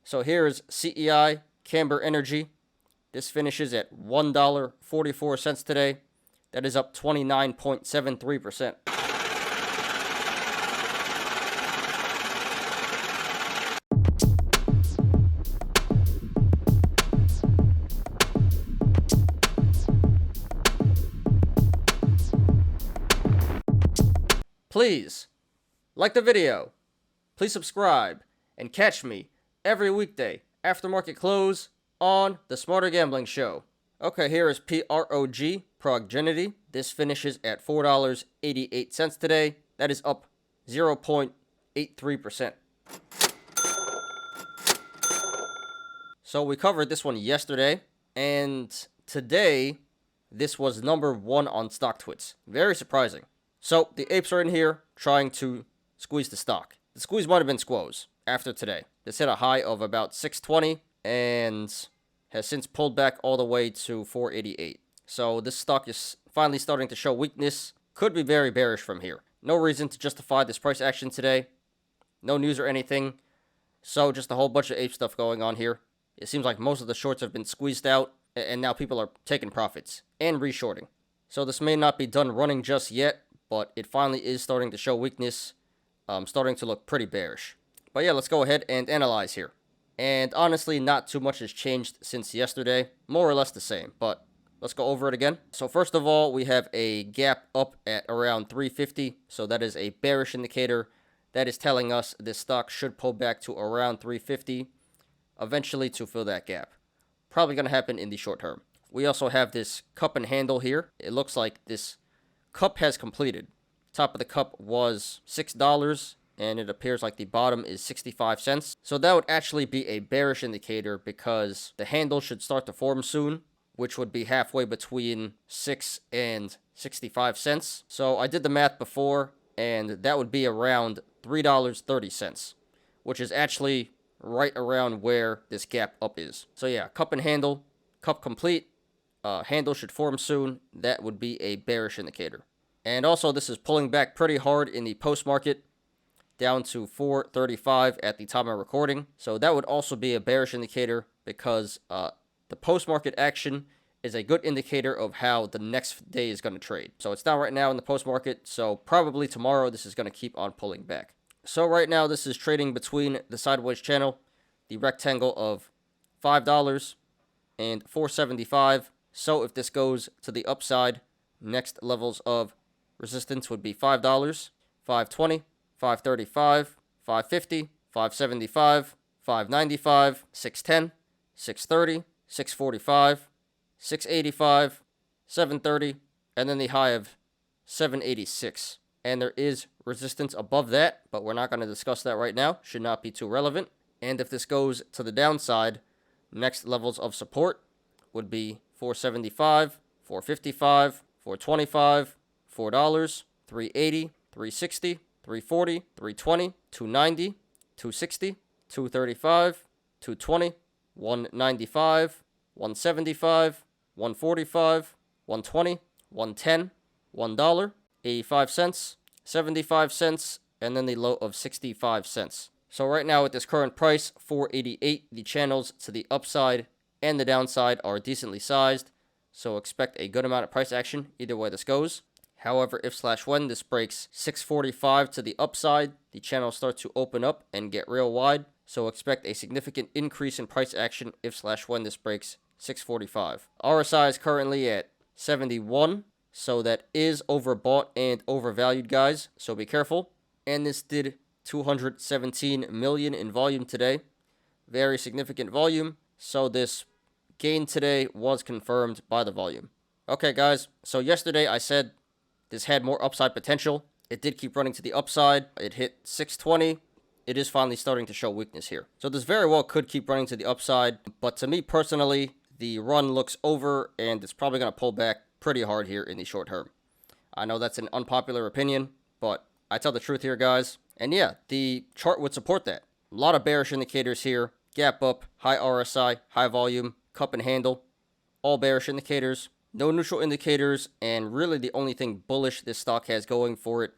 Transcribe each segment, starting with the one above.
So here is CEI Camber Energy. This finishes at $1.44 today. That is up 29.73%. Please like the video, please subscribe, and catch me every weekday after market close on the Smarter Gambling Show. Okay, here is PROG Progenity. This finishes at $4.88 today. That is up 0.83%. So we covered this one yesterday, and today this was number 1 on StockTwits. Very surprising. So the apes are in here trying to squeeze the stock. The squeeze might have been squoze after today. This hit a high of about 620 and has since pulled back all the way to 488. So this stock is finally starting to show weakness. Could be very bearish from here. No reason to justify this price action today. No news or anything. So just a whole bunch of ape stuff going on here. It seems like most of the shorts have been squeezed out, and now people are taking profits and reshorting. So this may not be done running just yet, but it finally is starting to show weakness, starting to look pretty bearish. But yeah, let's go ahead and analyze here. And honestly, not too much has changed since yesterday. More or less the same, but let's go over it again. So first of all, we have a gap up at around 350. So that is a bearish indicator. That is telling us this stock should pull back to around 350 eventually to fill that gap. Probably going to happen in the short term. We also have this cup and handle here. It looks like this cup has completed. Top of the cup was $6, and it appears like the bottom is 65 cents. So that would actually be a bearish indicator because the handle should start to form soon, which would be halfway between 6 and 65 cents. So I did the math before, and that would be around $3.30, which is actually right around where this gap up is. So yeah, cup and handle, cup complete. Handle should form soon. That would be a bearish indicator. And also, this is pulling back pretty hard in the post market, down to 435 at the time of recording. So that would also be a bearish indicator because the post market action is a good indicator of how the next day is going to trade. So it's down right now in the post market. So probably tomorrow this is going to keep on pulling back. So right now this is trading between the sideways channel, the rectangle of $5 and $4.75. So if this goes to the upside, next levels of resistance would be $5, $5.20, $5.35, $5.50, $5.75, $5.95, $6.10, $6.30, $6.45, $6.85, $7.30, and then the high of $7.86. And there is resistance above that, but we're not going to discuss that right now. Should not be too relevant. And if this goes to the downside, next levels of support would be $4.75, $4.55, $4.25, $4, $3.80, $3.60, $3.40, $3.20, $2.90, $2.60, $2.35, $2.20, $1.95, $1.75, $1.45, $1.20, $1.10, $1, 85 cents, 75 cents, and then the low of 65 cents. So right now at this current price, 488, the channels to the upside and the downside are decently sized, so expect a good amount of price action either way this goes. However, if/when this breaks 645 to the upside, the channels start to open up and get real wide, so expect a significant increase in price action if/when this breaks 645. RSI is currently at 71, so that is overbought and overvalued, guys, so be careful. And this did 217 million in volume today. Very significant volume. So this gain today was confirmed by the volume. Okay, guys. So yesterday I said this had more upside potential. It did keep running to the upside. It hit 620. It is finally starting to show weakness here. So this very well could keep running to the upside. But to me personally, the run looks over and it's probably going to pull back pretty hard here in the short term. I know that's an unpopular opinion, but I tell the truth here, guys. And yeah, the chart would support that. A lot of bearish indicators here. Gap up, high RSI, high volume, cup and handle. All bearish indicators. No neutral indicators. And really the only thing bullish this stock has going for it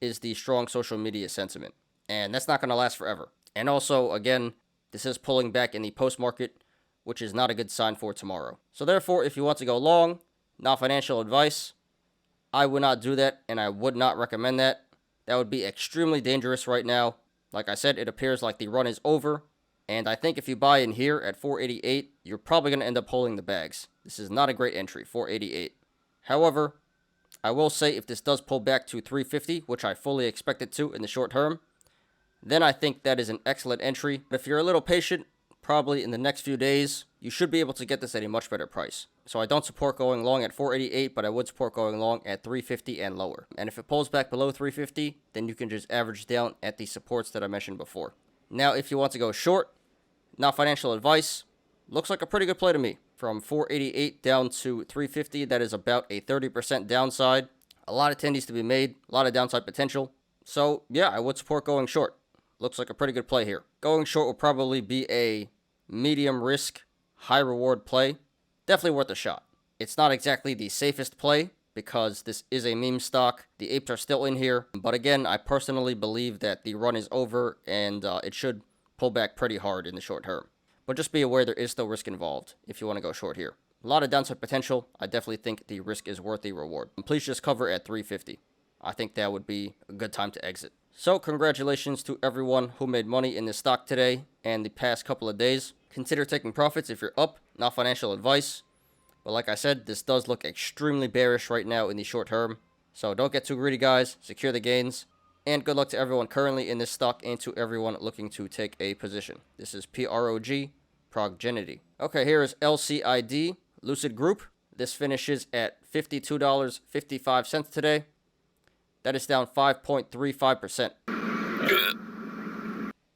is the strong social media sentiment. And that's not going to last forever. And also, again, this is pulling back in the post-market, which is not a good sign for tomorrow. So therefore, if you want to go long, not financial advice, I would not do that, and I would not recommend that. That would be extremely dangerous right now. Like I said, it appears like the run is over, and I think if you buy in here at 488, you're probably going to end up holding the bags. This is not a great entry, 488. However, I will say if this does pull back to 350, which I fully expect it to in the short term, then I think that is an excellent entry. But if you're a little patient, probably in the next few days, you should be able to get this at a much better price. So I don't support going long at 488, but I would support going long at 350 and lower. And if it pulls back below 350, then you can just average down at the supports that I mentioned before. Now, if you want to go short, not financial advice, looks like a pretty good play to me. From 488 down to 350, that is about a 30% downside. A lot of tendies to be made, a lot of downside potential. So yeah, I would support going short. Looks like a pretty good play here. Going short will probably be a medium risk, high reward play. Definitely worth a shot. It's not exactly the safest play because this is a meme stock. The apes are still in here. But again, I personally believe that the run is over and it should pull back pretty hard in the short term. But just be aware there is still risk involved if you want to go short here. A lot of downside potential. I definitely think the risk is worth the reward. And please just cover at 350. I think that would be a good time to exit. So congratulations to everyone who made money in this stock today and the past couple of days. Consider taking profits if you're up, not financial advice. But like I said, this does look extremely bearish right now in the short term. So don't get too greedy, guys. Secure the gains. And good luck to everyone currently in this stock and to everyone looking to take a position. This is PROG Progenity. Okay, here is LCID Lucid Group. This finishes at $52.55 today. That is down 5.35%.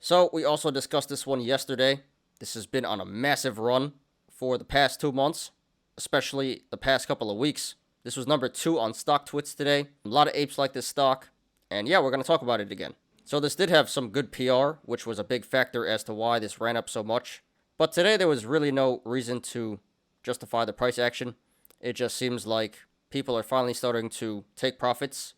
So we also discussed this one yesterday. This has been on a massive run for the past 2 months, especially the past couple of weeks. This was number 2 on StockTwits today. A lot of apes like this stock. And yeah, we're going to talk about it again. So this did have some good PR, which was a big factor as to why this ran up so much. But today there was really no reason to justify the price action. It just seems like people are finally starting to take profits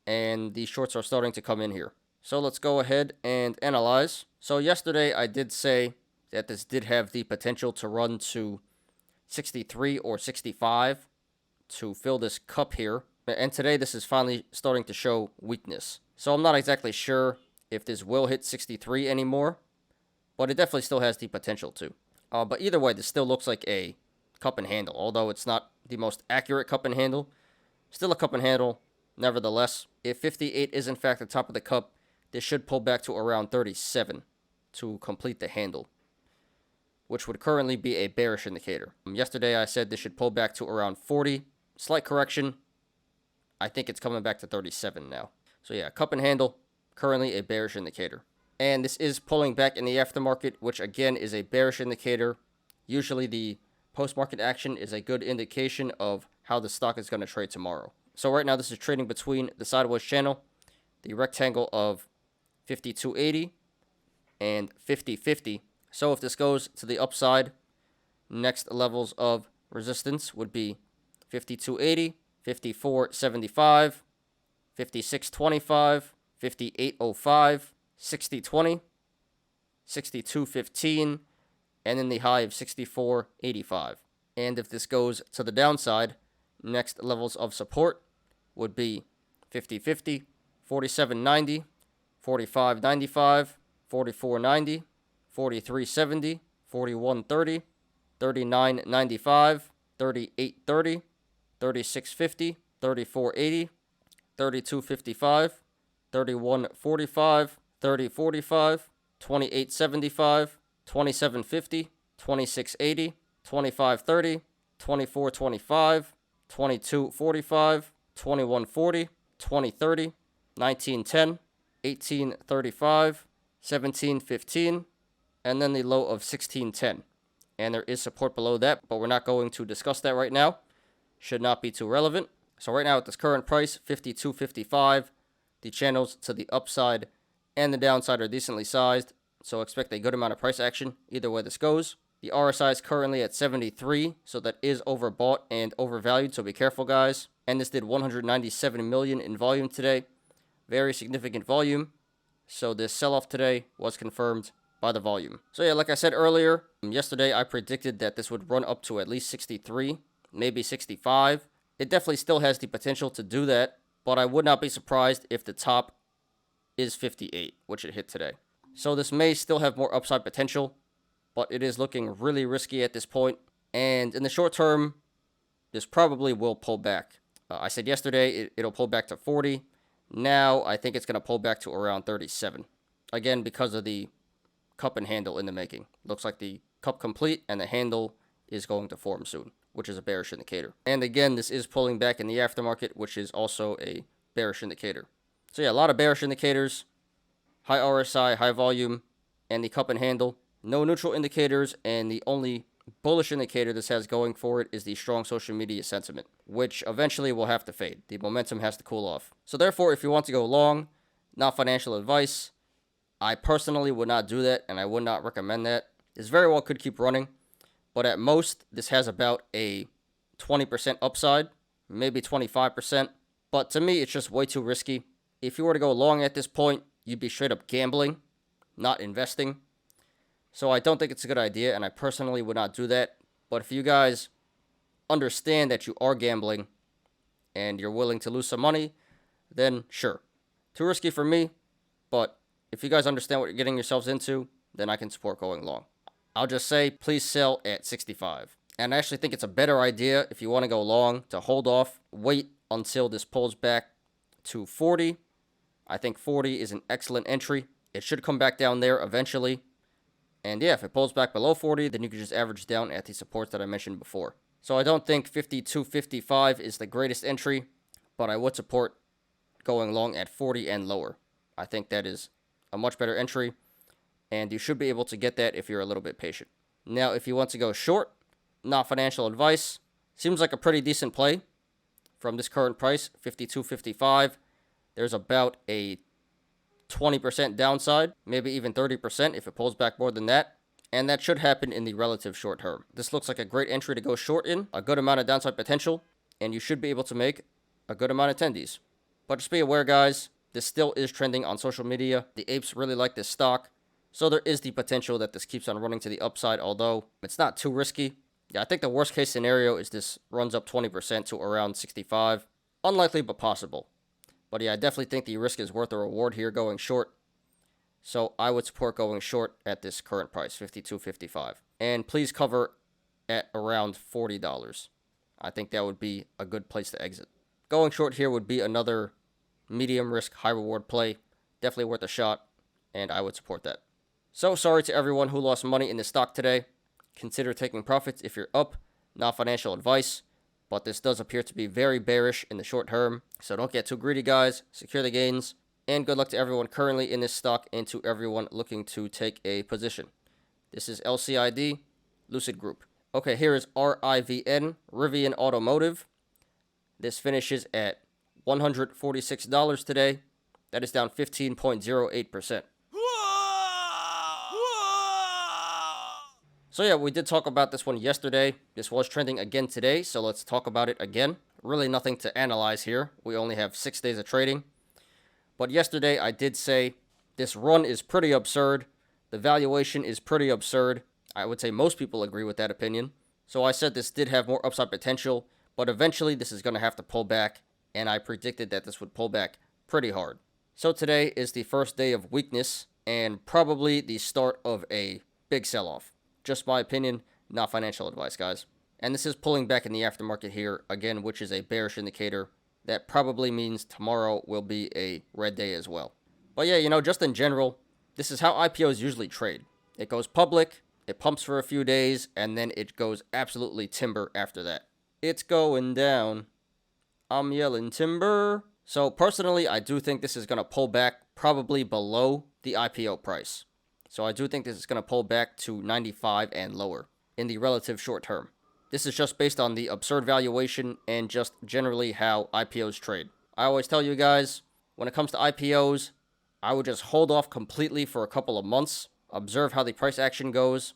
and the shorts are starting to come in here. So let's go ahead and analyze. So yesterday I did say that this did have the potential to run to 63 or 65 to fill this cup here. And today this is finally starting to show weakness. So I'm not exactly sure if this will hit 63 anymore, but it definitely still has the potential to. But either way, this still looks like a cup and handle, although it's not the most accurate cup and handle. Still a cup and handle, nevertheless. If 58 is in fact the top of the cup, this should pull back to around 37 to complete the handle, which would currently be a bearish indicator. Yesterday I said this should pull back to around 40. Slight correction. I think it's coming back to 37 now. So yeah, cup and handle, currently a bearish indicator. And this is pulling back in the aftermarket, which again is a bearish indicator. Usually the post-market action is a good indication of how the stock is going to trade tomorrow. So right now this is trading between the sideways channel, the rectangle of 5280 and 5050. So if this goes to the upside, next levels of resistance would be 5280, 5475, 5625, 5805, 6020, 6215, and then the high of 6485. And if this goes to the downside, next levels of support would be 5050, 4790, 4595, 4490, 4370, 4130, 3995, 3830, 3650, 3480, 3255, 3145, 3045, 2875, 2750, 2680, 2530, 2425, 2245, 2140, 2030, 1910, 1835, 1715, and then the low of 1610. And there is support below that, but we're not going to discuss that right now. Should not be too relevant. So right now at this current price, 52.55, the channels to the upside and the downside are decently sized, so expect a good amount of price action either way this goes. The RSI is currently at 73, so that is overbought and overvalued, so be careful, guys. And this did 197 million in volume today. Very significant volume. So this sell-off today was confirmed by the volume. So yeah, like I said earlier, yesterday I predicted that this would run up to at least 63, maybe 65. It definitely still has the potential to do that, but I would not be surprised if the top is 58, which it hit today. So this may still have more upside potential, but it is looking really risky at this point. And in the short term, this probably will pull back. I said yesterday it'll pull back to 40. Now I think it's going to pull back to around 37. Again, because of the cup and handle in the making. Looks like the cup complete and the handle is going to form soon, which is a bearish indicator. And again, this is pulling back in the aftermarket, which is also a bearish indicator. So yeah, a lot of bearish indicators. High RSI, high volume, and the cup and handle. No neutral indicators, and the only bullish indicator this has going for it is the strong social media sentiment, which eventually will have to fade. The momentum has to cool off. So therefore, if you want to go long, not financial advice, I personally would not do that, and I would not recommend that. This very well could keep running, but at most, this has about a 20% upside, maybe 25%. But to me, it's just way too risky. If you were to go long at this point, you'd be straight up gambling, not investing. So I don't think it's a good idea, and I personally would not do that. But if you guys understand that you are gambling and you're willing to lose some money, then sure. Too risky for me, but if you guys understand what you're getting yourselves into, then I can support going long. I'll just say, please sell at 65. And I actually think it's a better idea if you want to go long to hold off, wait until this pulls back to 40. I think 40 is an excellent entry. It should come back down there eventually. And yeah, if it pulls back below 40, then you can just average down at the supports that I mentioned before. So I don't think 52.55 is the greatest entry, but I would support going long at 40 and lower. I think that is a much better entry, and you should be able to get that if you're a little bit patient. Now, if you want to go short, not financial advice, seems like a pretty decent play from this current price, 52.55. There's about a 20% downside, maybe even 30% if it pulls back more than that. And that should happen in the relative short term. This looks like a great entry to go short in, a good amount of downside potential, and you should be able to make a good amount of tendies. But just be aware, guys, this still is trending on social media. The apes really like this stock, so there is the potential that this keeps on running to the upside, although it's not too risky. Yeah, I think the worst case scenario is this runs up 20% to around 65. Unlikely, but possible. But yeah, I definitely think the risk is worth the reward here going short. So I would support going short at this current price, $52.55. And please cover at around $40. I think that would be a good place to exit. Going short here would be another medium risk, high reward play. Definitely worth a shot, and I would support that. So sorry to everyone who lost money in this stock today. Consider taking profits if you're up. Not financial advice, but this does appear to be very bearish in the short term. So don't get too greedy, guys. Secure the gains. And good luck to everyone currently in this stock and to everyone looking to take a position. This is LCID Lucid Group. Okay, here is RIVN Rivian Automotive. This finishes at $146 today. That is down 15.08%. So yeah, we did talk about this one yesterday. This was trending again today, so let's talk about it again. Really nothing to analyze here. We only have 6 days of trading. But yesterday I did say this run is pretty absurd. The valuation is pretty absurd. I would say most people agree with that opinion. So I said this did have more upside potential, but eventually this is going to have to pull back, and I predicted that this would pull back pretty hard. So today is the first day of weakness and probably the start of a big sell-off. Just my opinion, not financial advice, guys. And this is pulling back in the aftermarket here, again, which is a bearish indicator. That probably means tomorrow will be a red day as well. But yeah, just in general, this is how IPOs usually trade. It goes public, it pumps for a few days, and then it goes absolutely timber after that. It's going down. I'm yelling timber. So personally, I do think this is going to pull back probably below the IPO price. So I do think this is going to pull back to 95 and lower in the relative short term. This is just based on the absurd valuation and just generally how IPOs trade. I always tell you guys, when it comes to IPOs, I would just hold off completely for a couple of months, observe how the price action goes,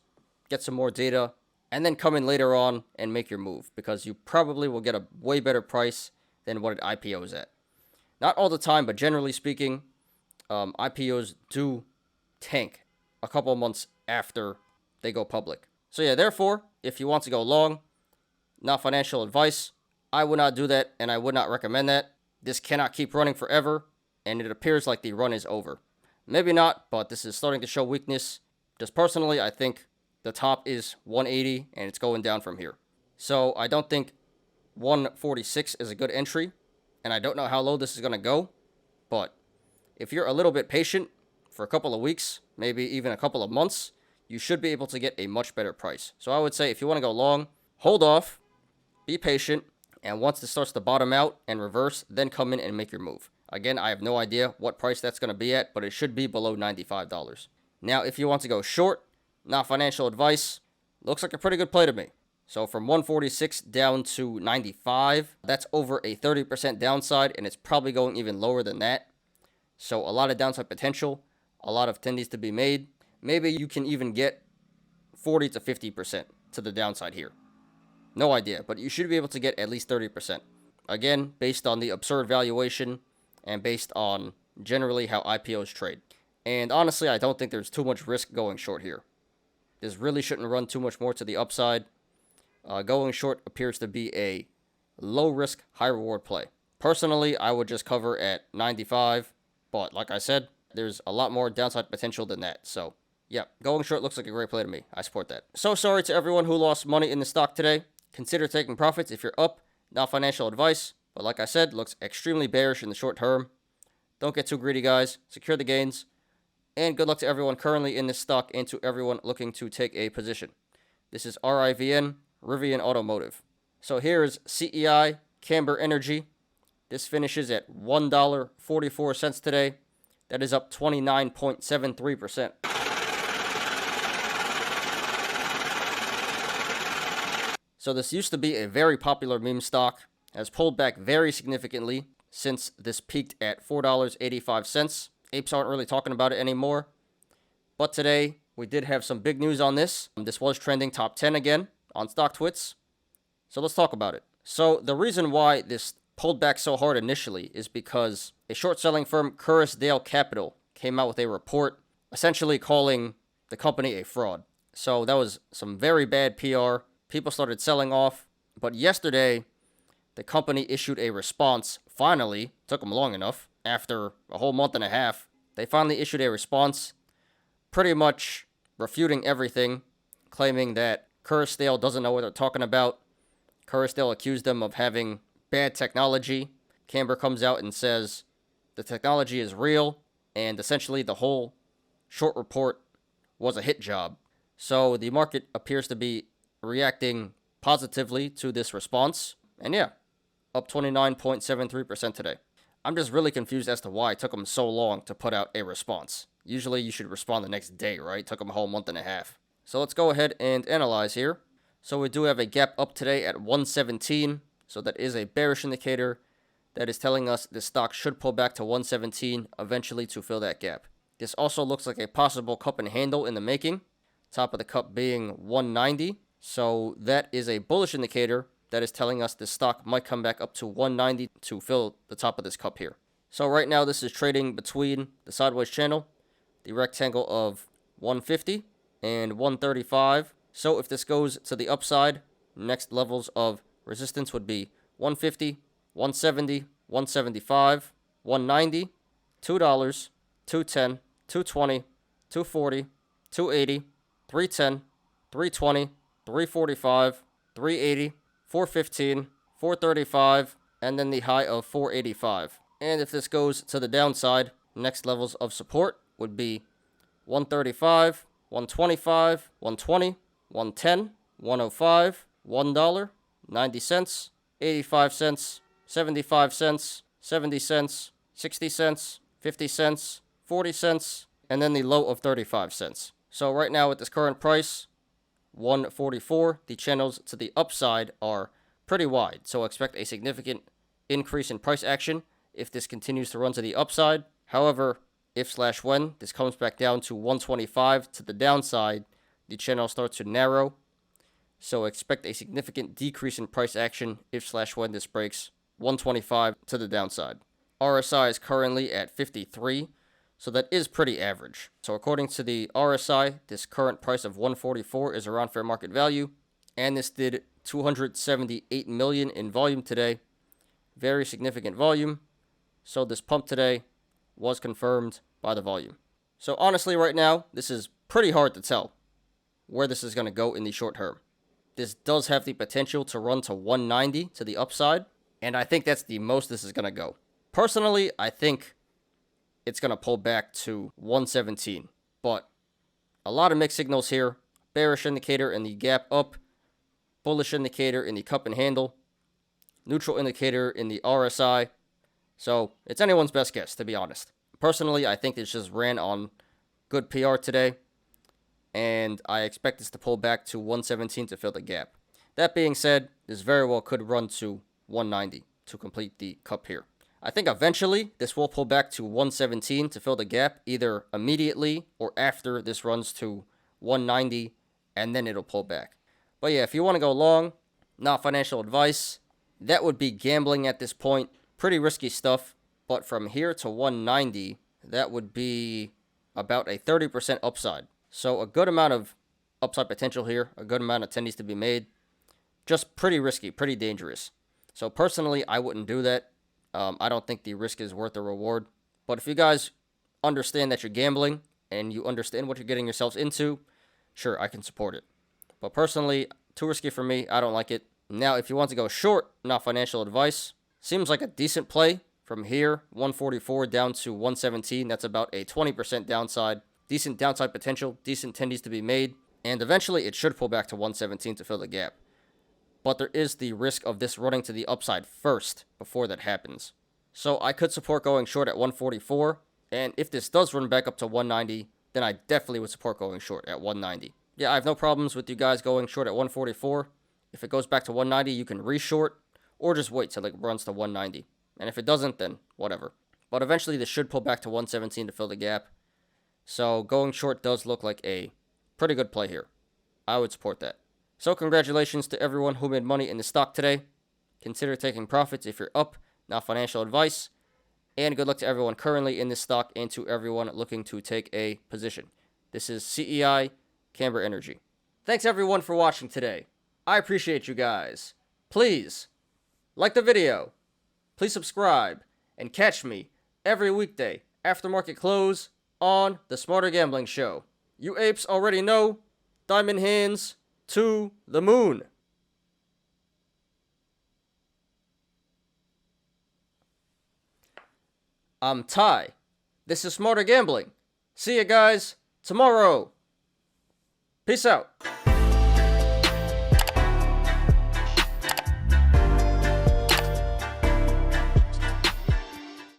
get some more data, and then come in later on and make your move, because you probably will get a way better price than what it IPOs at. Not all the time, but generally speaking, IPOs do tank a couple of months after they go public. So yeah, therefore, if you want to go long, not financial advice, I would not do that, and I would not recommend that. This cannot keep running forever, and it appears like the run is over. Maybe not, but this is starting to show weakness. Just personally, I think the top is 180, and it's going down from here. So I don't think 146 is a good entry, and I don't know how low this is going to go, but if you're a little bit patient for a couple of weeks, maybe even a couple of months, you should be able to get a much better price. So I would say if you want to go long, hold off, be patient, and once this starts to bottom out and reverse, then come in and make your move. Again, I have no idea what price that's going to be at, but it should be below $95. Now, if you want to go short, not financial advice, looks like a pretty good play to me. So from 146 down to 95, that's over a 30% downside, and it's probably going even lower than that. So a lot of downside potential, a lot of tendies to be made. Maybe you can even get 40 to 50% to the downside here. No idea, but you should be able to get at least 30%. Again, based on the absurd valuation and based on generally how IPOs trade. And honestly, I don't think there's too much risk going short here. This really shouldn't run too much more to the upside. Going short appears to be a low risk, high reward play. Personally, I would just cover at 95, but like I said, there's a lot more downside potential than that. So yeah, going short looks like a great play to me. I support that. So sorry to everyone who lost money in the stock today. Consider taking profits if you're up. Not financial advice, but like I said, looks extremely bearish in the short term. Don't get too greedy, guys. Secure the gains. And good luck to everyone currently in this stock and to everyone looking to take a position. This is RIVN Rivian Automotive. So here is CEI Camber Energy. This finishes at $1.44 today. That is up 29.73%. So this used to be a very popular meme stock, has pulled back very significantly since this peaked at $4.85. Apes aren't really talking about it anymore. But today, we did have some big news on this. This was trending top 10 again on StockTwits. So let's talk about it. So the reason why this pulled back so hard initially is because a short-selling firm, Currisdale Capital, came out with a report essentially calling the company a fraud. So that was some very bad PR. People started selling off. But yesterday, the company issued a response. Finally, took them long enough. After a whole month and a half, they finally issued a response pretty much refuting everything, claiming that Currisdale doesn't know what they're talking about. Currisdale accused them of having bad technology. Camber comes out and says the technology is real, and essentially the whole short report was a hit job. So the market appears to be reacting positively to this response. And yeah, up 29.73% today. I'm just really confused as to why it took them so long to put out a response. Usually you should respond the next day, right? It took them a whole month and a half. So let's go ahead and analyze here. So we do have a gap up today at 117. So that is a bearish indicator that is telling us the stock should pull back to 117 eventually to fill that gap. This also looks like a possible cup and handle in the making. Top of the cup being 190. So that is a bullish indicator that is telling us the stock might come back up to 190 to fill the top of this cup here. So right now this is trading between the sideways channel, the rectangle of 150 and 135. So if this goes to the upside, next levels of resistance would be 150, 170, 175, 190, $2, 210, 220, 240, 280, 310, 320, 345, 380, 415, 435, and then the high of 485. And if this goes to the downside, next levels of support would be 135, 125, 120, 110, 105, $1, 90 cents, 85 cents, 75 cents, 70 cents, 60 cents, 50 cents, 40 cents, and then the low of 35 cents. So right now at this current price, 144, the channels to the upside are pretty wide. So expect a significant increase in price action if this continues to run to the upside. However, if/when this comes back down to 125 to the downside, the channel starts to narrow. So expect a significant decrease in price action if/when this breaks 125 to the downside. RSI is currently at 53. So that is pretty average. So according to the RSI, this current price of 144 is around fair market value. And this did 278 million in volume today. Very significant volume. So this pump today was confirmed by the volume. So honestly, right now, this is pretty hard to tell where this is going to go in the short term. This does have the potential to run to 190 to the upside, and I think that's the most this is going to go. Personally, I think it's going to pull back to 117, but a lot of mixed signals here. Bearish indicator in the gap up, bullish indicator in the cup and handle, neutral indicator in the RSI. So it's anyone's best guess, to be honest. Personally, I think this just ran on good PR today, and I expect this to pull back to 117 to fill the gap. That being said, this very well could run to 190 to complete the cup here. I think eventually this will pull back to 117 to fill the gap, either immediately or after this runs to 190, and then it'll pull back. But yeah, if you want to go long, not financial advice, that would be gambling at this point. Pretty risky stuff, but from here to 190, that would be about a 30% upside. So a good amount of upside potential here, a good amount of tendies to be made. Just pretty risky, pretty dangerous. So personally, I wouldn't do that. I don't think the risk is worth the reward. But if you guys understand that you're gambling and you understand what you're getting yourselves into, sure, I can support it. But personally, too risky for me. I don't like it. Now, if you want to go short, not financial advice, seems like a decent play from here, 144 down to 117. That's about a 20% downside. Decent downside potential, decent tendies to be made, and eventually it should pull back to 117 to fill the gap. But there is the risk of this running to the upside first before that happens. So I could support going short at 144, and if this does run back up to 190, then I definitely would support going short at 190. Yeah, I have no problems with you guys going short at 144. If it goes back to 190, you can reshort, or just wait till it runs to 190. And if it doesn't, then whatever. But eventually this should pull back to 117 to fill the gap. So going short does look like a pretty good play here. I would support that. So congratulations to everyone who made money in the stock today. Consider taking profits if you're up, not financial advice. And good luck to everyone currently in this stock and to everyone looking to take a position. This is CEI Camber Energy. Thanks everyone for watching today. I appreciate you guys. Please like the video. Please subscribe and catch me every weekday after market close on the Smarter Gambling Show. You apes already know, diamond hands to the moon. I'm Ty. This is Smarter Gambling. See you guys tomorrow. Peace out.